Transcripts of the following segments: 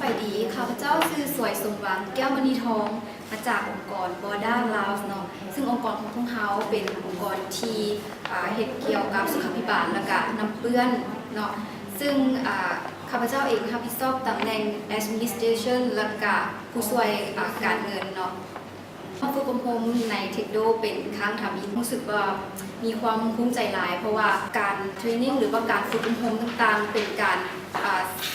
บายดีข้าพเจ้าชื่อสวยสมหวังแก้วมณีทองมาจากองค์กร Border Love เนาะซึ่งองค์กรของพวกเราเป็นองค์กรที่เฮ็ดเกี่ยวกับสุขภิบาลและก็น้ำเปื้อนเนาะซึ่งข้าพเจ้าเองรับผิดชอบตำแหน่ง Administration และก็ผู้ช่วยการเงินเนาะมาฝึกอบรมในเทคโดเป็นครั้งทำอีกรู้สึกว่ามีความภูมิใจหลายเพราะว่าการเทรนนิ่งหรือว่าการฝึกอบรมต่างๆเป็นการ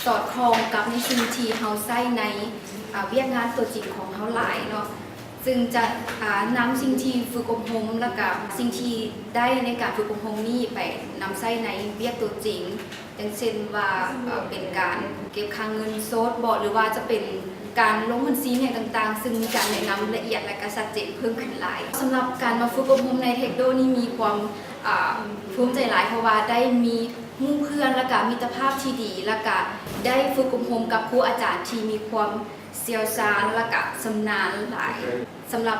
สอดคล้องกับในสิ่งที่เฮาใช้ในเวียกงานตัวจริงของเฮาหลายเนาะซึ่งจะนำสิ่งที่ฝึกอบรมและก็สิ่งที่ได้ในการฝึกอบรมนี้ไปนำใช้ในเวียกตัวจริงอย่างเช่นว่าเป็นการเก็บค่าเงินสดบ่หรือว่าจะเป็นการลงบัญชีอย่างต่างๆซึ่งมีการแนะนำละเอียดและก็ชัดเจนเพิ่มขึ้นหลายสำหรับการมาฝึกอบรมในเทคโดนี่มีความภูมิใจหลายเพราะว่าได้มีหมู่เพื่อนและก็มิตรภาพที่ดีและก็ได้ฝึกอบรมกับครูอาจารย์ที่มีความเชี่ยวชาญและก็ชำนาญหลายสำหรับ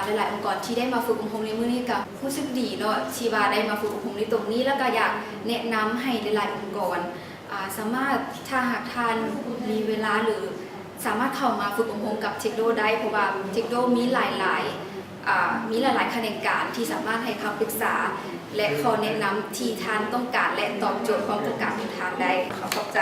หลายๆองค์กรที่ได้มาฝึกอบรมในมื้อนี้ก็รู้สึกดีเนาะที่ว่าได้มาฝึกอบรมในตรงนี้แล้วก็อยากแนะนำให้หลายๆองค์กรสามารถถ้าหากท่านมีเวลาหรือสามารถเข้ามาฝึกอบรมกับเทคโดได้เพราะว่าเทคโดมีหลายแขนงการที่สามารถให้คำปรึกษาและข้อแนะนำที่ท่านต้องการและตอบโจทย์ความต้องการของท่านได้ขอบใจ